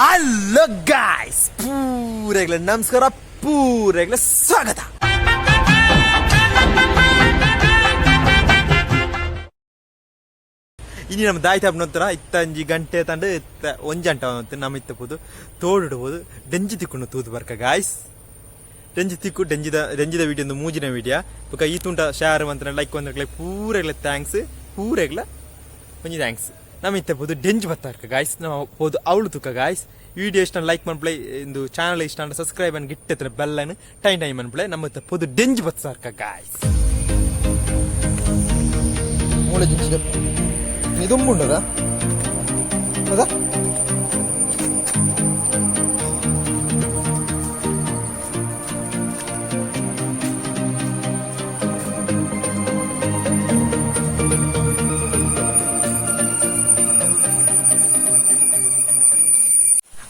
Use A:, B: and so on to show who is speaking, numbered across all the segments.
A: Hello guys, ಪೂರೆಗ್ಲ ನಮಸ್ಕಾರ, ಪೂರೆಗ್ಲ ಸ್ವಾಗತ. ಇನ್ನು ನಮ್ಮ ದಾಯ್ತಾಪ್ ನಂತರ ಇತ್ತಂಜಿ ಗಂಟೆ ತಂಡ ಒಂಜಂಟ ನಮ್ಮ ಇತ್ತಬಹುದು ತೋಡಿಡ್ಬೋದು ಡೆಂಜಿ ತಿಕ್ಕೊಂಡು ತೂದು ಬರ್ಕ ಗಾಯ್ಸ್. ಡೆಂಜಿ ತಿಕ್ಕು ಡೆಂಜಿದ ವಿಡಿಯೋ ಒಂದು ಮೂಜಿನ ವಿಡಿಯೋ ಬೊಕ ಈ ತುಂಟ ಶೇರ್ ಅಂತ ಲೈಕ್ ಒಂದ್ರಗ್ಲೆ ಪೂರೆಗ್ಲ ಥ್ಯಾಂಕ್ಸ್, ಪೂರೆಗ್ಲ ಒಂಜಿ ಥ್ಯಾಂಕ್ಸ್. ನಮ್ಮ ಇತ್ತಬಹುದು ಡೆಂಜಿ ಬತ್ತಾರ್ಕ ಗಾಯ್ಸ್. ನಾವು ಹೋದು ಅವಳು ತುಕ್ಕ ಗಾಯ್ಸ್. ವಿಡಿಯೋ ಇಷ್ಟ ಲೈಕ್ ಮಾಡ್ಪ್ಲೇ, ಇಂದು ಚಾನಲ್ ಇಷ್ಟ ಅಂದ್ರೆ ಸಬ್ಸ್ಕ್ರೈಬ್ ಅನ್ನು ಗಿಟ್ಟತ್ರ ಬೆಲ್ಲನ್ನು ಟೈಮ್ ಅನ್ಪ್ಲೇ. ನಮ್ಮ ಇತ್ತಬಹುದು ಡೆಂಜಿ ಬತ್ತಾರ್ಕ ಗಾಯ್ಸ್. ಇದುಂಬುಂಡದ ಅದಾ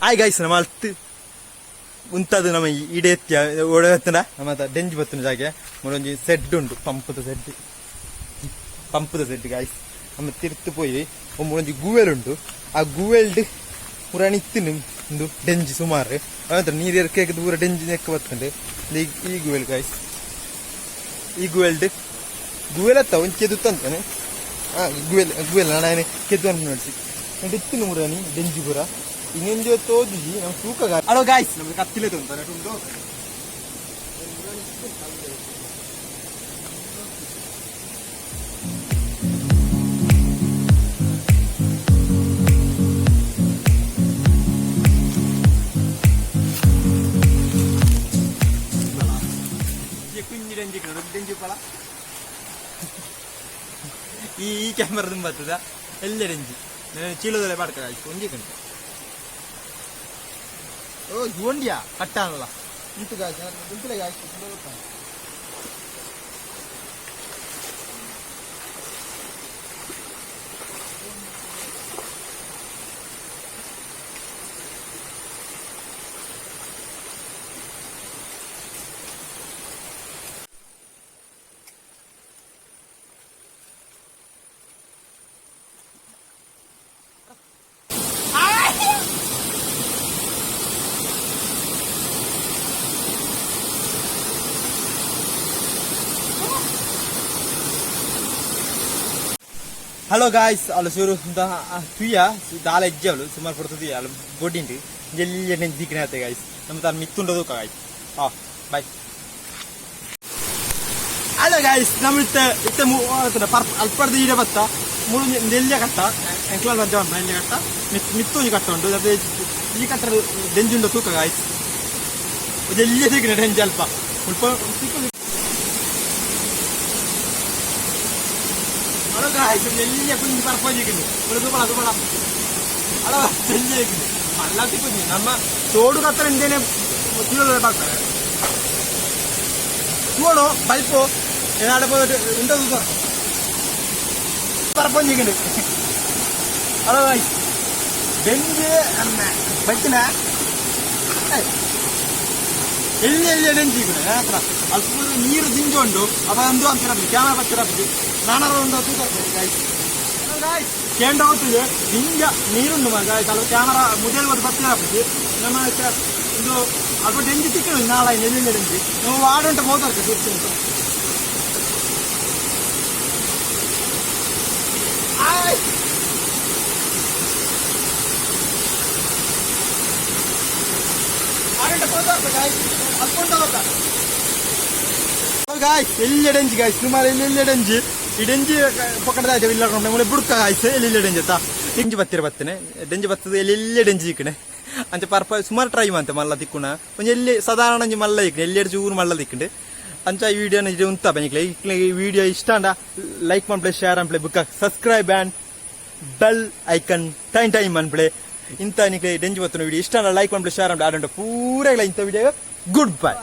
A: ಆಯ್ ಗಾಯ್ಸ್, ನಮ್ಮ ಅಲ್ತು ಉಂತದು ನಮ್ಮ ಇಡೆ ಒಡಗತ್ತನ ನಮ್ಮ ಡೆಂಜಿ ಬತ್ತನ ಜಾಗೆ ಒಂಜಿ ಸೆಡ್ ಉಂಟು, ಪಂಪದ ಸೆಡ್ ಗಾಯ್ಸ್. ನಮ್ಮ ತಿರ್ತು ಪೋಯಿ ಒಂಜಿ ಗೂವೆಲ್ ಉಂಟು. ಆ ಗೂವೆಲ್ಡ್ ಪೂರ ನಿತ್ತಿನ ಒಂದು ಡೆಂಜಿ ಸುಮಾರು ನೀರು ಕೇಕ್ ಪೂರ ಡೆಂಜಿ ನೆಕ್ಕ ಬತ್ತಂಡು. ಈ ಗೂವೆಲ್ ಗಾಯ್ಸ್, ಈ ಗೂವೆಲ್ ಅತ್ತ ಒಂದು ಕೆದುತ್ತಂತಾನೆ. ಗೂವೆಲ್ ನಾನು ಕೆದ್ದು ಅಂತ ನೋಡಿಸಿ ಇತ್ತಿನ ಮುರಾನಿ ಡೆಂಜಿ ಪೂರ ಇನ್ನೊಂದು ತೋದಿಸಿ ನಾವು ತೂಕ. ಹಲೋ ಗಾಯ್ಸ್, ನಮ್ಗೆ ಕತ್ತಿಲೆ ತಂತಾರೆ ಉಂಟು. ಡೆಂಜಿ ಪಳ ಈ ಕ್ಯಾಮರಾ ತುಂಬ ಬರ್ತದ ಎಲ್ಲ ಡೆಂಜಿ ಚೀಲದಲ್ಲೇ ಮಾಡ್ಕ ಗಾಯ್ಸ್. ಒಂಜಿ ಗಂಟೆ ಓ ಜೋಂಡಿಯಾ ಕಟ್ಟಾನಲ್ಲ ಇಂಟು ಗಾಯ್ಸ್, ಗುಂಪಿಲೆ ಗಾಯ್ಸ್. ಹಲೋ ಗಾಯ್ಸ್, ಅಲ್ಲ ಸೂರು ತುಯ್ಯ ದಾಲ ಹೆಜ್ಜೆ ಅವಳು ಸುಮಾರು ಕೊಡ್ತದೆ ಅಲ್ಲ ಗೊಡ್ಡಿಂಟು ಎಲ್ಲ ನೆಂಜಿಕ್ಕಿನ ಆಯ್ತು ಗಾಯ್ಸ್. ನಮ್ಮ ತಾನು ಮಿತ್ತುಂಡದು ಗಾಯ್ಸ್. ಬಾಯ್. ಹಲೋ ಗಾಯ್ಸ್, ನಮ್ಮ ಅಲ್ಪಡ್ದು ಈಡೆ ಬತ್ತ ಮೂರು ನೆಲ್ಲೆ ಕಟ್ಟ ಎಂಕ್ಲ ನೆಲ್ಲೆ ಕಟ್ಟ ಮಿತ್ತೊಂದು ಕಟ್ಟ ಉಂಟು. ಅದೇ ಈ ಕಟ್ಟ ಡೆಂಜಿ ಉಂಟು ತೂಕ ಗಾಯ್ಸ್. ಎಲ್ಲ ಸಿಕ್ಕಿನ ಡೆಂಜಿ ಅಲ್ಪ ಸ್ವಲ್ಪ ಸಿಕ್ಕ. ಹಲೋ ಗಾಯ್ಸ್, ಎಲ್ಲ ಕುಂಜಿ ಬರ್ಪೋಜಿಕ್ಕಿಂದು ತುಬಳ ಅಲ್ಲ ಡೆಂಜಿ ಹಾಕಿದ್ದು ಅಲ್ಲ ಸಿಕ್ಕುಂಜಿ ನಮ್ಮ ತೋಡು ಕತ್ತರ ಇಂದೇನೆ ಬರ್ತಾರೆ ತೋಡು ಬಲ್ಪು ಏನಾಡಬಹುದು ಉಂಟು ಬರ್ಪೋಜಿಕ್ಕಿಂದು. ಹಲೋ ಗಾಯ್ಸ್, ಡೆಂಜಿ ಬಚ್ಚಿನ ಎಲ್ಲಿ ಡೆಂಜಿ ಹತ್ರ ಅಲ್ಪ ನೀರು ದಿಂಜುಂಡು ಅವಂದು ಅಂತ ಕ್ಯಾಮರಾ ಬಚ್ಚಿರಪ್ಪಿ ನಾನಾರು ಒಂದು ಕೇಂದ್ರ ಹೋಗ್ತಿದೆ ಹಿಂಗ ನೀರುಂಡು ಮಗ ಅಲ್ಲ ಕ್ಯಾಮರಾ ಮುದೇಲ್ ಒಂದು ಬಚ್ಚಿರಪ್ಪಿ ನಮ್ಮ ಇದು ಅಲ್ಪ ಡೆಂಜಿ ಸಿಕ್ಕಿಲ್ಲ ನಾಳೆ ಎಲ್ಲಿಂದ ಡೆಂಜಿ ನಾವು ಆಡುಂಟ ಹೋಗ್ತಾರೆ ಸುತ್ತ ಆಡುಂಟ ಹೋಗ್ತಾರೆ ಅಲ್ಕೊಂಡ ಹೋಗ್ತಾರೆ. ಗಾಯ್ಸ್, ಎಲ್ಲ ಡೆಂಜಿ ಗಾಯ್ಸ್ ಸುಮಾರು ಎಲ್ಲ ಡೆಂಜಿ. ಈ ಡೆಂಜಿ ಪಕ್ಕದ ಇಲ್ಲ ಬುಡ್ಕ ಗಾಯ್ಸ್ ಎಲ್ಲ ಡೆಂಜಿ ಅತ್ತ ಡೆಂಜಿ ಬತ್ತೇನೆ ಡೆಂಜಿ ಬತ್ತದ ಎಲ್ಲ ಡೆಂಜಿ ಇಕ್ಕಣೆ ಅಂಚೆ ಪರ್ಪ ಸುಮಾರು ಟ್ರೈ ಮಾಡ್ತೆ ಮಲ್ಲ ತಿಕ್ಕುಣ ಒಂಜಿ ಎಲ್ಲಿ ಸಾಧಾರಣ ಮಲ್ಲ ಇಕ್ಕಣೆ ಎಲ್ಲೆಡು ಚೂರು ಮಲ್ಲ ತಿಕ್ಕಂಡು ಅಂಚ ಈ ವಿಡಿಯೋನ ಇದು ಉಂತ ಬನ್ನಿಕ್ಲೆ. ಈ ವಿಡಿಯೋ ಇಷ್ಟ ಅಂಡ ಲೈಕ್ ಮಾಡ್ಪ್ಲೇ, ಶೇರ್ ಅನ್ಪ್ಲೇ, ಬುಕ್ಕ subscribe and bell icon time ಅನ್ಪ್ಲೇ. ಇಂಥ ನಿಕ್ಲೆ ಡೆಂಜಿ ಬತ್ತನ ವಿಡಿಯೋ ಇಷ್ಟ ಅಂಡ ಲೈಕ್ ಮಾಡ್ಪ್ಲೇ, ಶೇರ್ ಅನ್ಪ್ಲೇ. ಆಡಂಟ ಪೂರ ಇಲ್ಲ ಇಂಥ ವಿಡಿಯೋ. Good bye.